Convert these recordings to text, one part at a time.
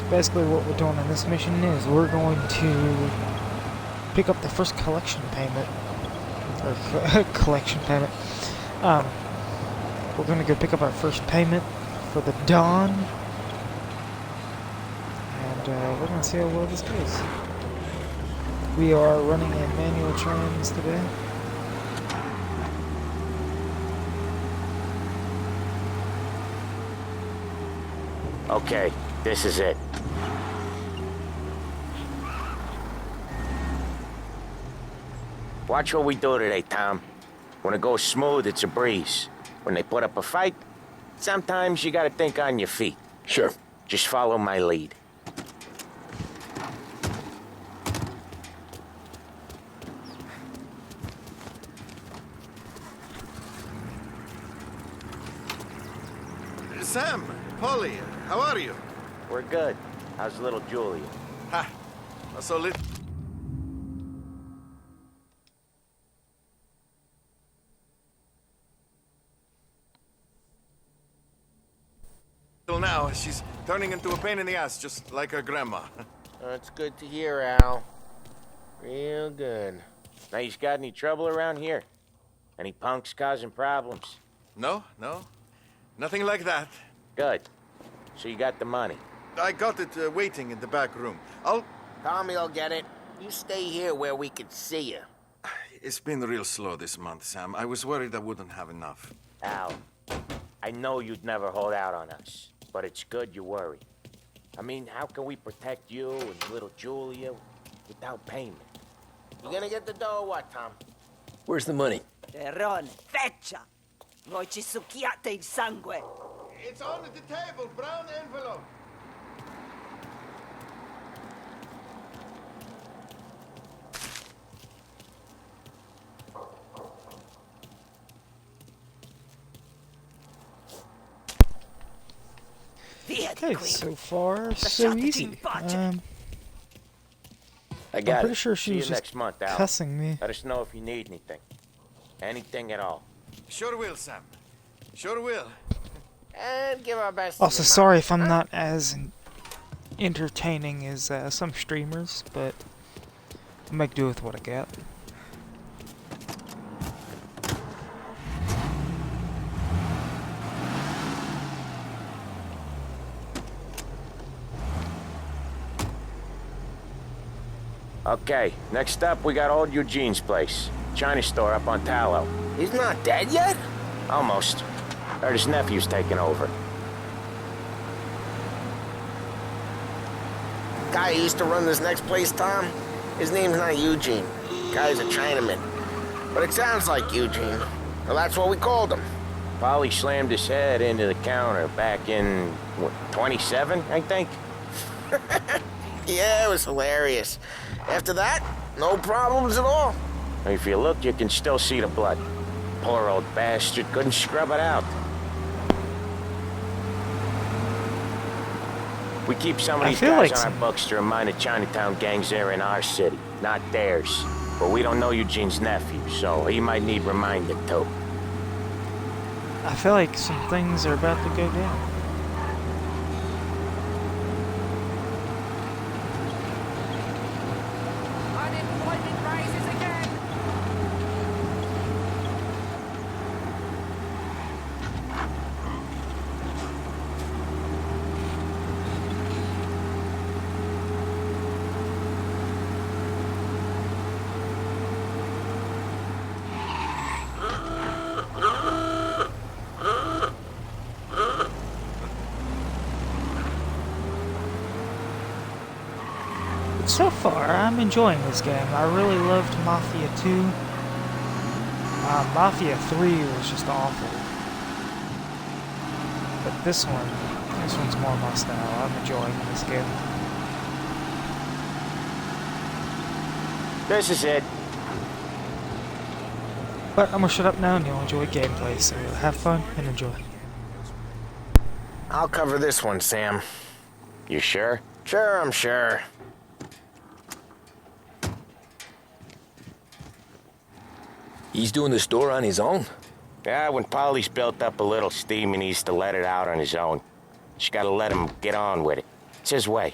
basically what we're doing in this mission is we're going to pick up the first collection payment. Or collection payment. We're going to go pick up our first payment for the Dawn. And we're going to see how well this goes. We are running in manual trans today. Okay, this is it. Watch what we do today, Tom. When it goes smooth, it's a breeze. When they put up a fight, sometimes you gotta think on your feet. Sure. Just follow my lead. Sam, Polly, how are you? We're good. How's little Julia? Ha! So little now, she's turning into a pain in the ass, just like her grandma. That's good to hear, Al. Real good. Now, you got any trouble around here? Any punks causing problems? No, nothing like that. Good. So you got the money? I got it waiting in the back room. Tommy'll get it. You stay here where we can see you. It's been real slow this month, Sam. I was worried I wouldn't have enough. Al, I know you'd never hold out on us, but it's good you worry. I mean, how can we protect you and little Julia without payment? You gonna get the dough or what, Tom? Where's the money? Terrone, feccia! Voi ci succhiate il sangue! It's on the table, brown envelope. Okay, so far, so easy. I got I'm pretty sure she See was you just next month, Al. cussing me. Let us know if you need anything. Anything at all. Sure will, Sam. Sure will. And give our best. Also, sorry if I'm not as entertaining as some streamers, but I'll make do with what I got. Okay, next up we got old Eugene's place. China store up on Fallow. He's not dead yet? Almost. Heard his nephew's taking over. Guy who used to run this next place, Tom, his name's not Eugene. Guy's a Chinaman. But it sounds like Eugene. Well, that's what we called him. Polly slammed his head into the counter back in, what, 27, I think? Yeah, it was hilarious. After that, no problems at all. If you look, you can still see the blood. Poor old bastard couldn't scrub it out. We keep some of these guys on our books to remind the Chinatown gangs they're in our city, not theirs. But we don't know Eugene's nephew, so he might need reminding too. I feel like some things are about to go down. Unemployment rises again! So far, I'm enjoying this game. I really loved Mafia 2. Mafia 3 was just awful. But this one's more my style. I'm enjoying this game. This is it. But I'm gonna shut up now and you'll enjoy gameplay, so have fun and enjoy. I'll cover this one, Sam. You sure? Sure, I'm sure. He's doing the store on his own? Yeah, when Polly's built up a little steam, he needs to let it out on his own. Just gotta let him get on with it. It's his way.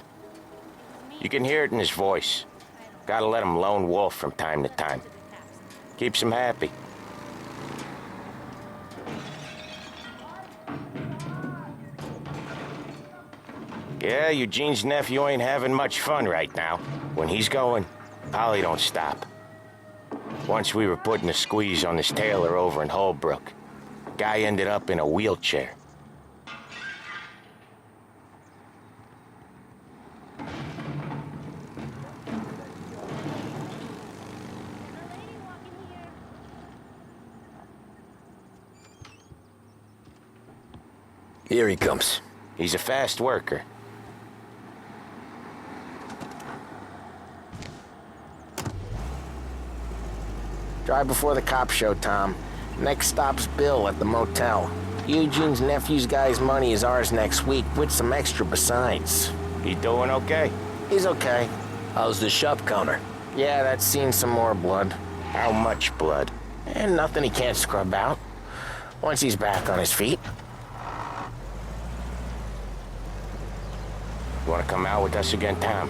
You can hear it in his voice. Gotta let him lone wolf from time to time. Keeps him happy. Yeah, Eugene's nephew ain't having much fun right now. When he's going, Polly don't stop. Once we were putting a squeeze on this tailor over in Holbrook. Guy ended up in a wheelchair. Here he comes. He's a fast worker. Drive before the cops show, Tom. Next stop's Bill at the motel. Eugene's nephew's guy's money is ours next week, with some extra besides. He doing okay? He's okay. How's the shop counter? Yeah, that's seen some more blood. How much blood? And nothing he can't scrub out. Once he's back on his feet. You wanna come out with us again, Tom?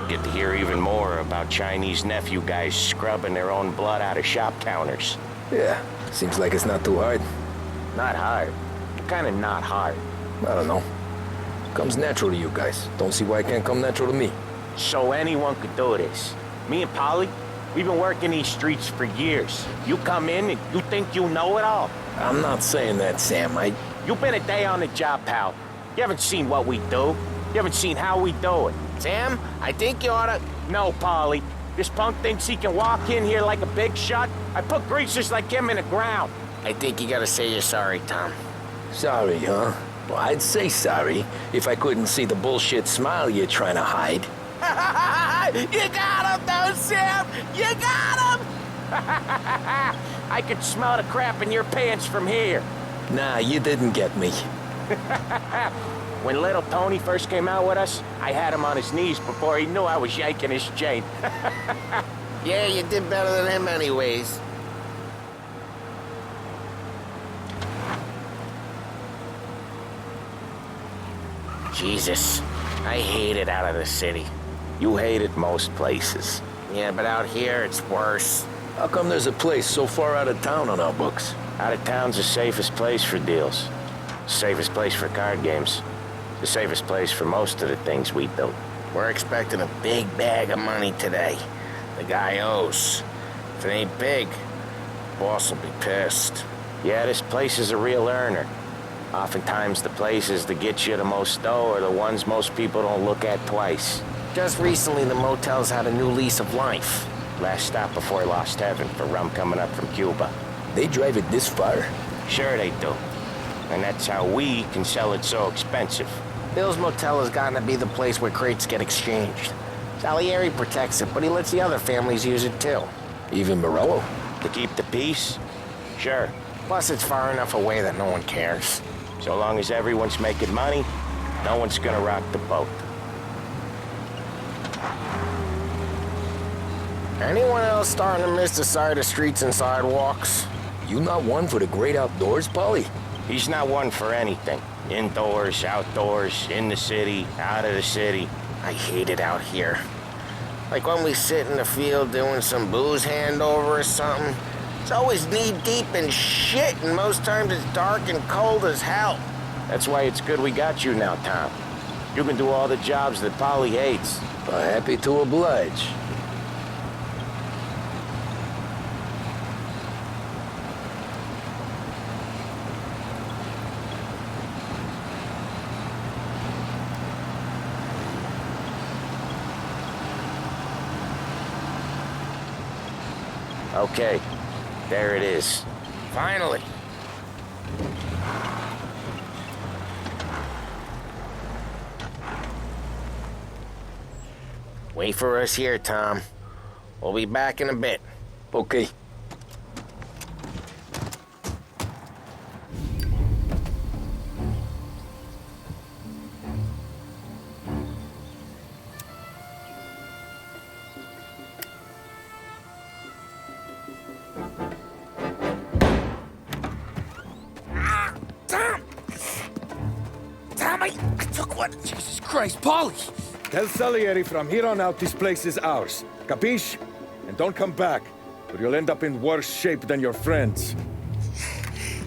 Get to hear even more about Chinese nephew guys scrubbing their own blood out of shop counters. Yeah, seems like it's not too hard. Not hard. Kinda not hard. I don't know. Comes natural to you guys. Don't see why it can't come natural to me. So anyone could do this. Me and Polly, we've been working these streets for years. You come in and you think you know it all. I'm not saying that, Sam. You've been a day on the job, pal. You haven't seen what we do. You haven't seen how we do it. Sam, I think you oughta... No, Polly. This punk thinks he can walk in here like a big shot. I put greasers like him in the ground. I think you gotta say you're sorry, Tom. Sorry, huh? Well, I'd say sorry if I couldn't see the bullshit smile you're trying to hide. You got him, though, Sam! You got him! I could smell the crap in your pants from here. Nah, you didn't get me. When little Tony first came out with us, I had him on his knees before he knew I was yanking his chain. Yeah, you did better than him anyways. Jesus, I hate it out of the city. You hate it most places. Yeah, but out here, it's worse. How come there's a place so far out of town on our books? Out of town's the safest place for deals. Safest place for card games. The safest place for most of the things we do. We're expecting a big bag of money today. The guy owes. If it ain't big, boss will be pissed. Yeah, this place is a real earner. Oftentimes the places that get you the most dough are the ones most people don't look at twice. Just recently, the motel's had a new lease of life. Last stop before Lost Heaven for rum coming up from Cuba. They drive it this far? Sure they do. And that's how we can sell it so expensive. Bill's motel has gotten to be the place where crates get exchanged. Salieri protects it, but he lets the other families use it too. Even Morello? To keep the peace? Sure. Plus, it's far enough away that no one cares. So long as everyone's making money, no one's gonna rock the boat. Anyone else starting to miss the side of streets and sidewalks? You not one for the great outdoors, Polly? He's not one for anything. Indoors, outdoors, in the city, out of the city. I hate it out here. Like when we sit in the field doing some booze handover or something. It's always knee-deep in shit, and most times it's dark and cold as hell. That's why it's good we got you now, Tom. You can do all the jobs that Polly hates. Happy to oblige. Okay, there it is. Finally. Wait for us here, Tom. We'll be back in a bit. Okay. Tom, I took What? Jesus Christ, Polly! Tell Salieri from here on out this place is ours. Capiche? And don't come back, or you'll end up in worse shape than your friends.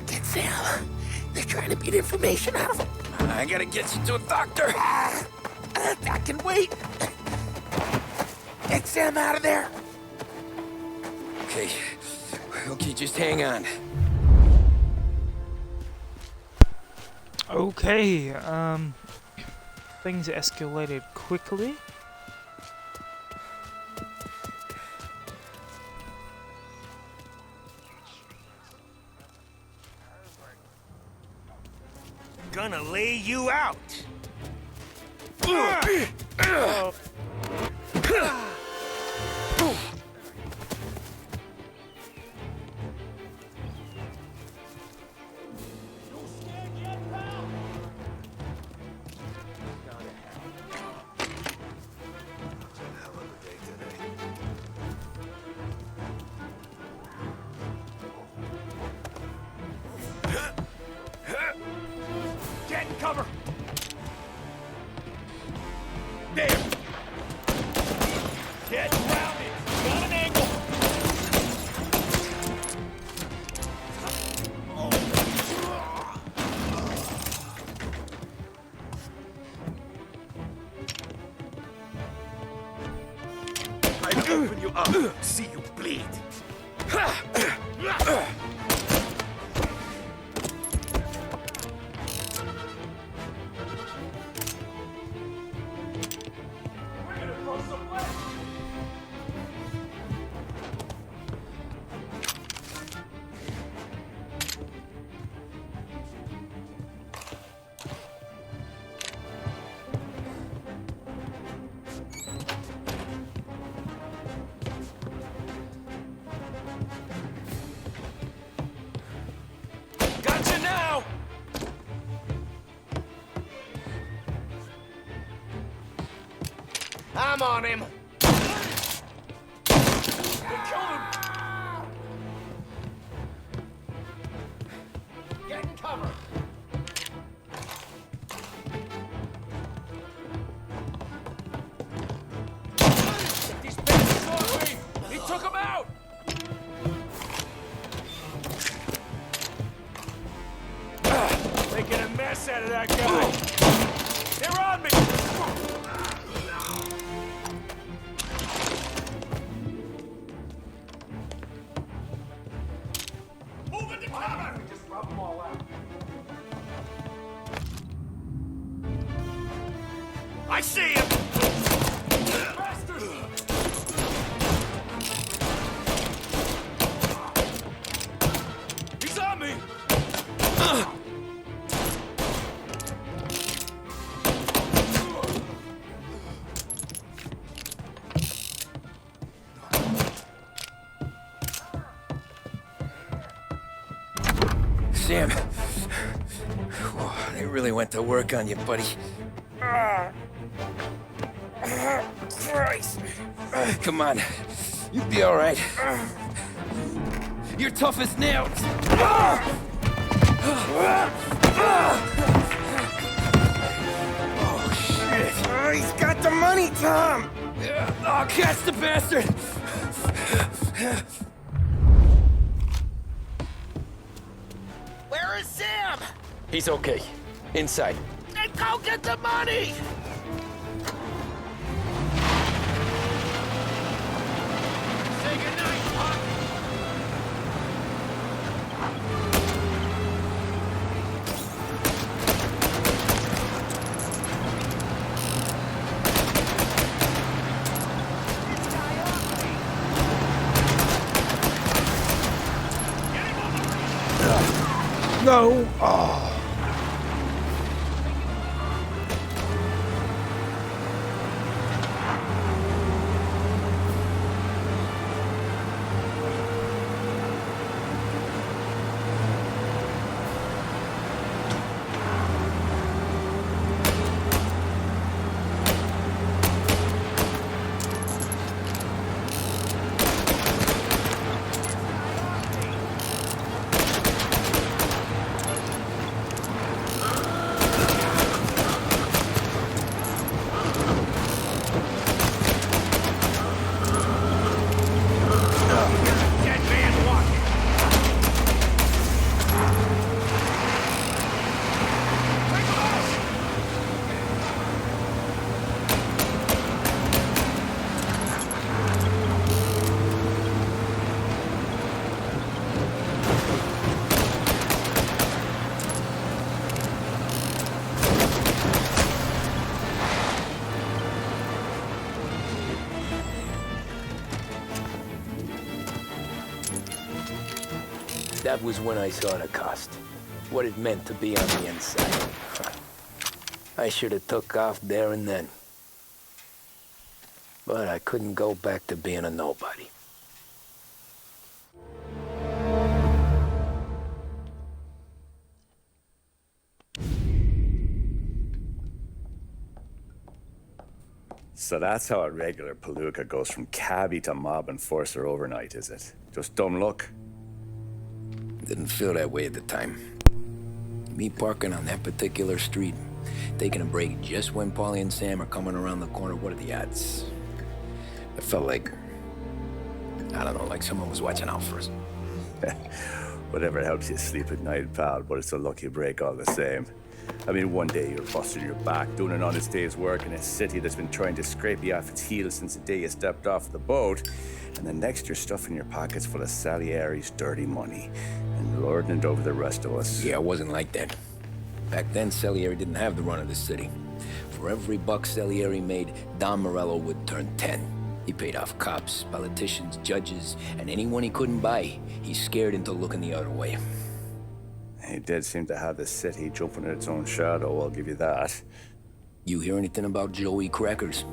Get Sam. They're trying to beat information out of him. I gotta get you to a doctor. I can wait. Get Sam out of there. Okay, just hang on. Okay, things escalated quickly. Gonna lay you out. Get in cover! There! Get grounded! Got an angle! I'll open you up, see you bleed. Gotcha now! I'm on him! Get in cover! Get these bastards off me! He took him out! Making a mess out of that guy! They're on me! Move into cover! Just rub them all out. I see him! Bastard! He's on me! Sam. Whoa, they really went to work on you, buddy. Christ. Come on. You'll be all right. You're tough as nails. Oh, shit. Oh, he's got the money, Tom! Oh, catch the bastard! Where is Sam? He's okay. Inside. Then go get the money! Say goodnight, Pop! No! Oh. That was when I saw the cost. What it meant to be on the inside. I should have took off there and then. But I couldn't go back to being a nobody. So that's how a regular palooka goes from cabbie to mob enforcer overnight, is it? Just dumb luck? Didn't feel that way at the time. Me parking on that particular street, taking a break just when Paulie and Sam are coming around the corner, what are the odds? It felt like, I don't know, like someone was watching out for us. Whatever helps you sleep at night, pal, but it's a lucky break all the same. I mean, one day you're busting your back, doing an honest day's work in a city that's been trying to scrape you off its heels since the day you stepped off the boat, and the next you're stuffing your pockets full of Salieri's dirty money and lording it over the rest of us. Yeah, it wasn't like that. Back then, Salieri didn't have the run of the city. For every buck Salieri made, Don Morello would turn 10. He paid off cops, politicians, judges, and anyone he couldn't buy, he scared into looking the other way. He did seem to have the city jumping at its own shadow, I'll give you that. You hear anything about Joey Crackers?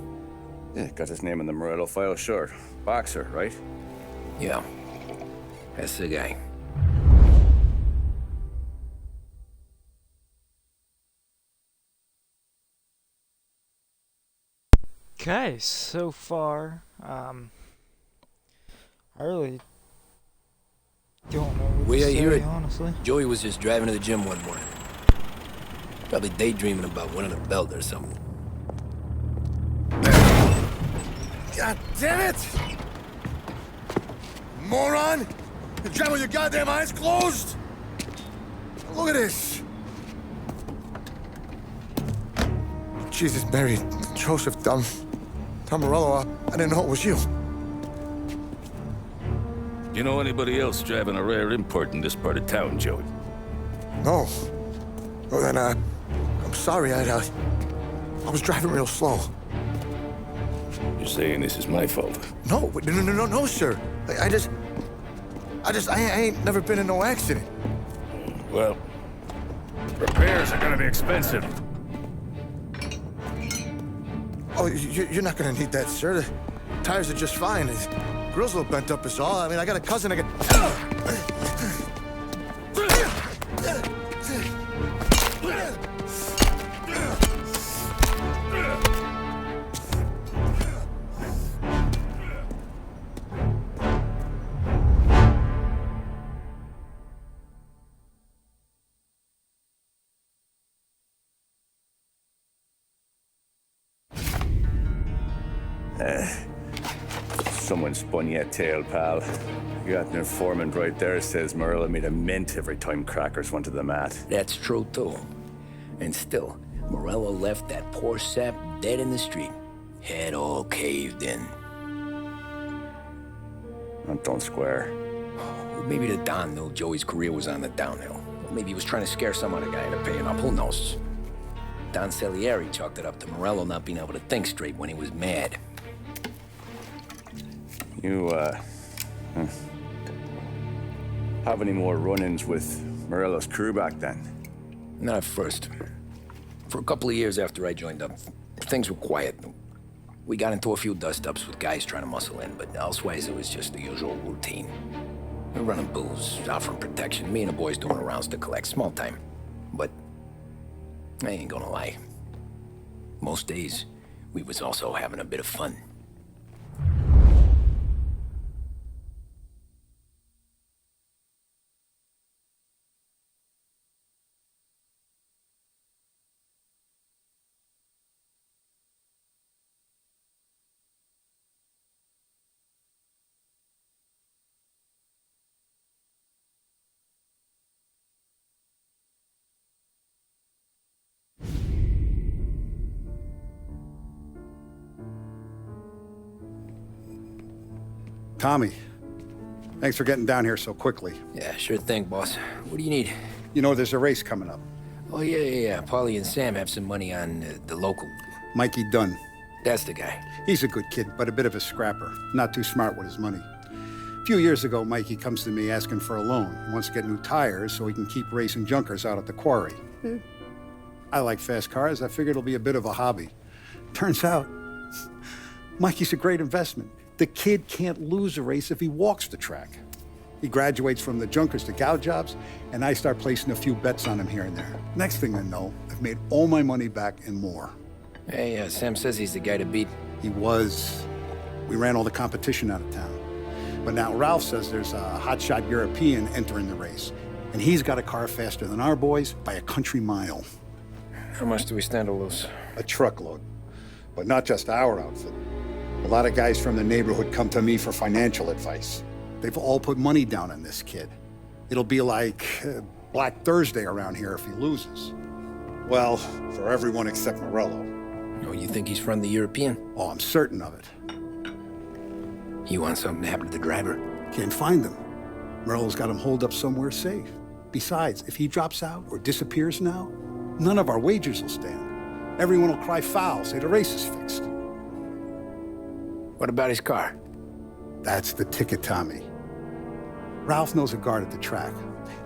Yeah, got his name in the Morello file, sure. Boxer, right? Yeah, that's the guy. Okay, so far, I really don't know what Way to I hear say, it, honestly. Joey was just driving to the gym one morning. Probably daydreaming about winning a belt or something. God damn it! Moron! You drive with your goddamn eyes closed? Look at this! Jesus, Mary, Joseph, Tom Morello, I didn't know it was you. You know anybody else driving a rare import in this part of town, Joey? No. Well, then, I'm sorry, I was driving real slow. You're saying this is my fault? No, sir. I ain't never been in no accident. Well, repairs are gonna be expensive. Oh, you're not gonna need that, sir. The tires are just fine. His grill's a little bent up is all. I mean, I got a cousin I Someone spun you a tale, pal. You got an informant right there says Morello made a mint every time Crackers went to the mat. That's true, too. And still, Morello left that poor sap dead in the street. Head all caved in. Don't square. Well, maybe the Don knew Joey's career was on the downhill. Or maybe he was trying to scare some other guy into paying up. Who knows? Don Salieri chalked it up to Morello not being able to think straight when he was mad. You, have any more run-ins with Morello's crew back then? Not at first. For a couple of years after I joined up, things were quiet. We got into a few dust-ups with guys trying to muscle in, but elsewise it was just the usual routine. We're running booze, offering protection, me and the boys doing rounds to collect, small time. But I ain't gonna lie. Most days, we was also having a bit of fun. Tommy, thanks for getting down here so quickly. Yeah, sure thing, boss. What do you need? You know there's a race coming up. Oh, yeah. Paulie and Sam have some money on the local. Mikey Dunn. That's the guy. He's a good kid, but a bit of a scrapper. Not too smart with his money. few years ago, Mikey comes to me asking for a loan. He wants to get new tires so he can keep racing junkers out at the quarry. I like fast cars. I figured it'll be a bit of a hobby. Turns out, Mikey's a great investment. The kid can't lose a race if he walks the track. He graduates from the junkers to gal jobs, and I start placing a few bets on him here and there. Next thing I know, I've made all my money back and more. Hey, Sam says he's the guy to beat. He was. We ran all the competition out of town. But now Ralph says there's a hotshot European entering the race, and he's got a car faster than our boys by a country mile. How much do we stand to lose? A truckload. But not just our outfit. A lot of guys from the neighborhood come to me for financial advice. They've all put money down on this kid. It'll be like Black Thursday around here if he loses. Well, for everyone except Morello. Oh, you think he's from the European? Oh, I'm certain of it. You want something to happen to the driver? Can't find him. Morello's got him holed up somewhere safe. Besides, if he drops out or disappears now, none of our wagers will stand. Everyone will cry foul, say the race is fixed. What about his car? That's the ticket, Tommy. Ralph knows a guard at the track.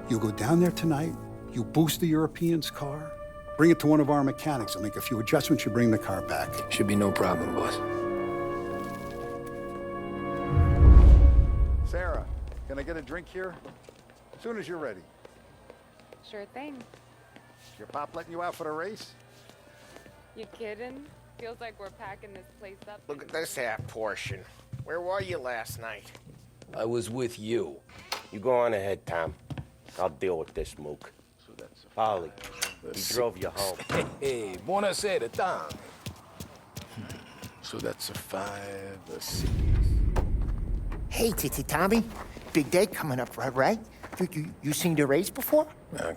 You go down there tonight, you boost the European's car, bring it to one of our mechanics, and make a few adjustments, you bring the car back. Should be no problem, boss. Sarah, can I get a drink here? As soon as you're ready. Sure thing. Is your pop letting you out for the race? You kidding? Feels like we're packing this place up. Look at this half portion. Where were you last night? I was with you. You go on ahead, Tom. I'll deal with this mook. Polly, he drove you home. Hey, buonasera, Tom. So that's a 5, a 6. Hey, Tommy. Big day coming up, right? You seen the race before?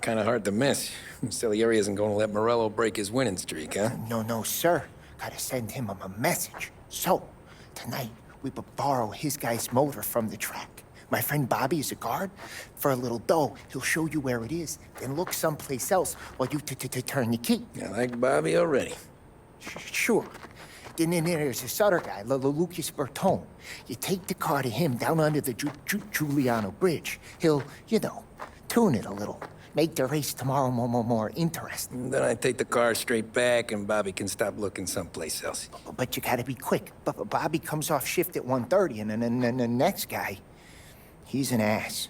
Kind of hard to miss. Salieri isn't going to let Morello break his winning streak, huh? No, sir. Gotta send him a message. So, tonight, we borrow his guy's motor from the track. My friend Bobby is a guard. For a little dough, he'll show you where it is, then look someplace else while you turn the key. I like Bobby already. Sure. Then there's this other guy, Lucas Bertone. You take the car to him down under the Giuliano Bridge. He'll, tune it a little. Make the race tomorrow more interesting. Then I take the car straight back, and Bobby can stop looking someplace else. But you gotta be quick. But Bobby comes off shift at 1:30, and then the next guy, he's an ass.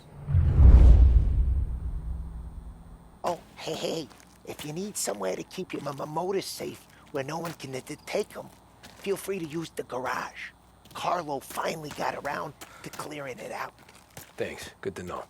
Oh, hey, if you need somewhere to keep your motor safe where no one can take them, feel free to use the garage. Carlo finally got around to clearing it out. Thanks. Good to know.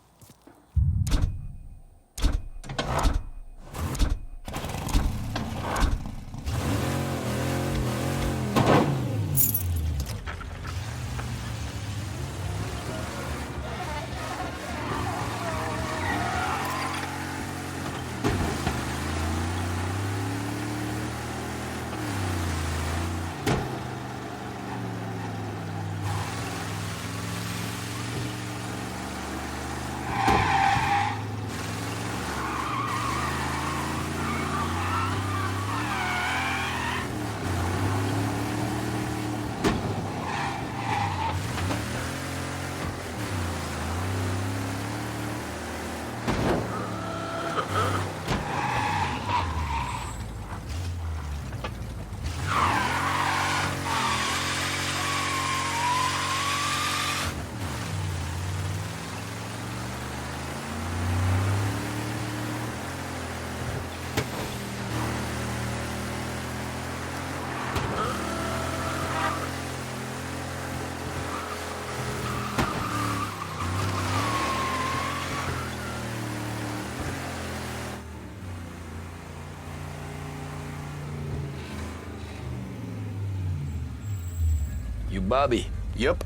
You Bobby? Yep.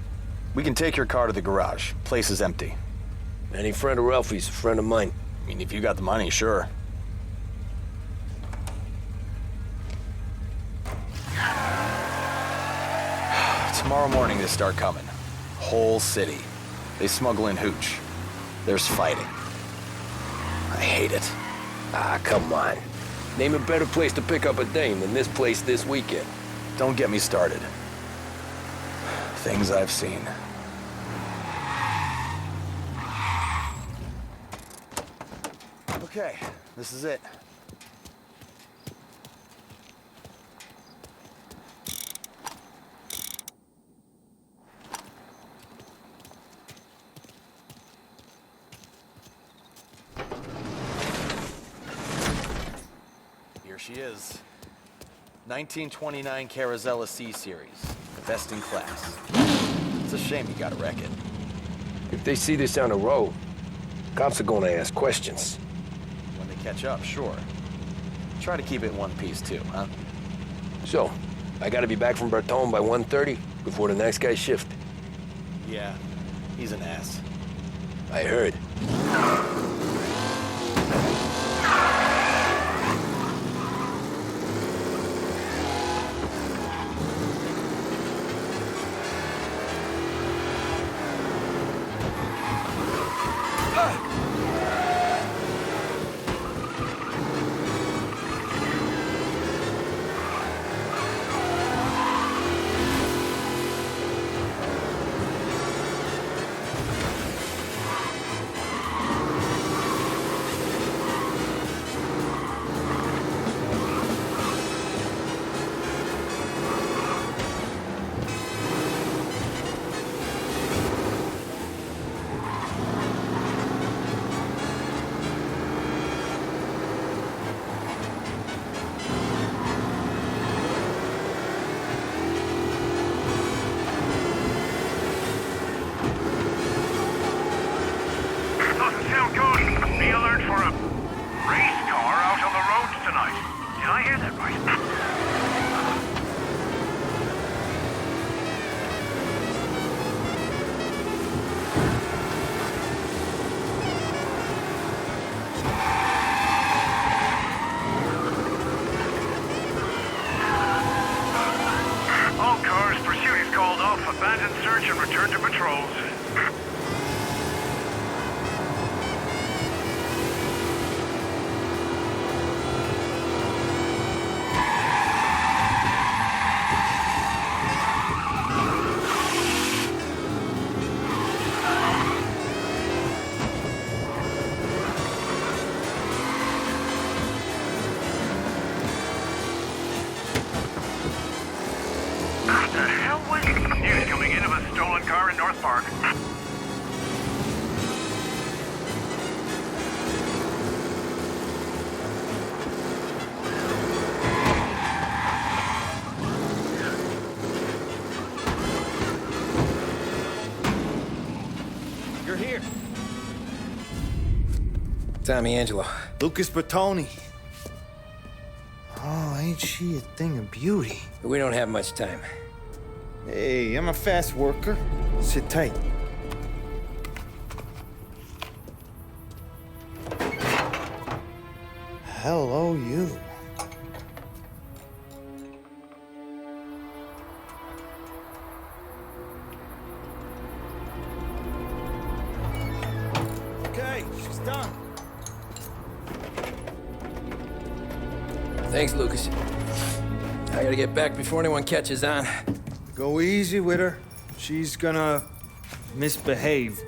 We can take your car to the garage. Place is empty. Any friend of Ralphie's, a friend of mine. I mean, if you got the money, sure. Tomorrow morning they start coming. Whole city. They smuggle in hooch. There's fighting. I hate it. Ah, come on. Name a better place to pick up a dame than this place this weekend. Don't get me started. Things I've seen. Okay, this is it. Here she is. 1929 Carazella C-Series. The best in class. It's a shame you gotta wreck it. If they see this on the road, cops are gonna ask questions. When they catch up, sure. Try to keep it in one piece, too, huh? So, I gotta be back from Bertone by 1:30 before the next guy's shift. Yeah, he's an ass. I heard. Abandon search and return to patrols. You're here. Tommy Angelo. Lucas Bertoni. Oh, ain't she a thing of beauty? We don't have much time. Hey, I'm a fast worker. Sit tight. Hello, you. Okay, she's done. Thanks, Lucas. I gotta get back before anyone catches on. Go easy with her. She's gonna misbehave.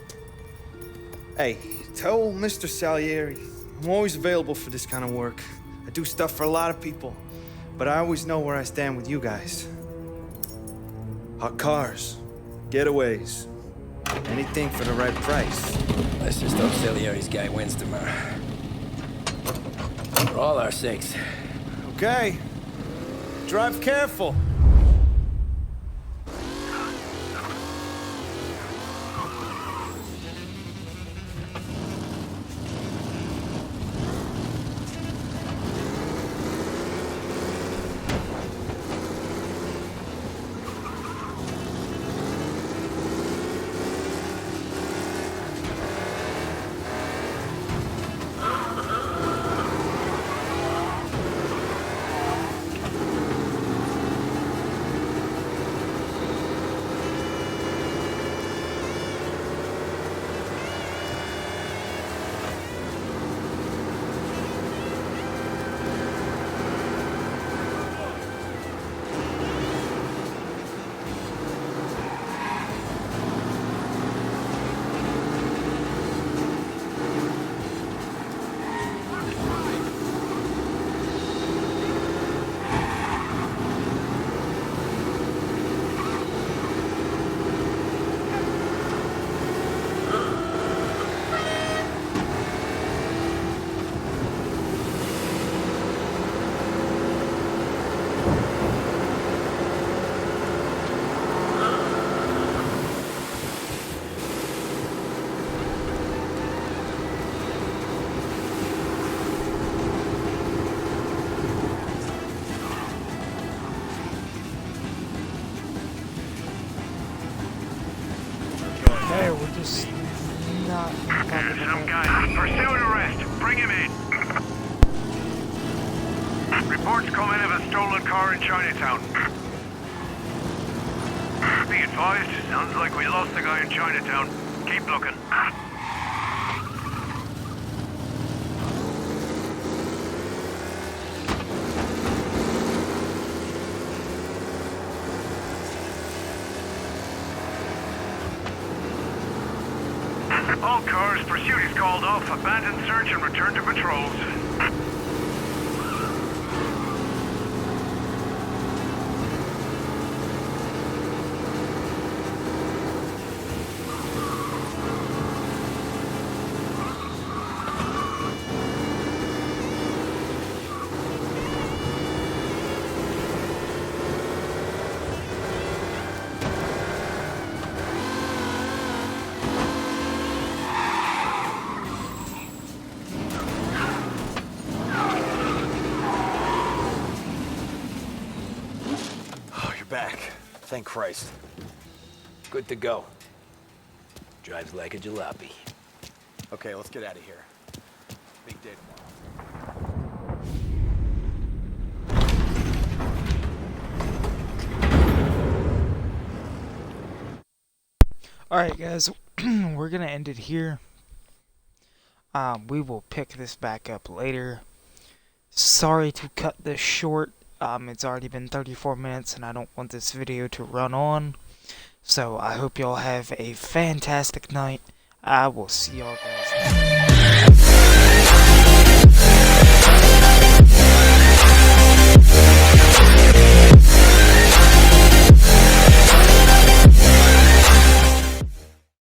Hey, tell Mr. Salieri I'm always available for this kind of work. I do stuff for a lot of people, but I always know where I stand with you guys. Hot cars, getaways, anything for the right price. Let's just hope Salieri's guy wins tomorrow. For all our sakes. Okay. Drive careful. just not. Some guy pursuing arrest. Bring him in. Reports come in of a stolen car in Chinatown. Be advised, sounds like we lost the guy in Chinatown. Keep looking. All cars, pursuit is called off. Abandon search and return to patrols. Back. Thank Christ. Good to go. Drives like a jalopy. Okay, let's get out of here. Big day tomorrow. Alright guys, we're gonna end it here. We will pick this back up later. Sorry to cut this short. It's already been 34 minutes and I don't want this video to run on. So I hope y'all have a fantastic night. I will see y'all guys next time.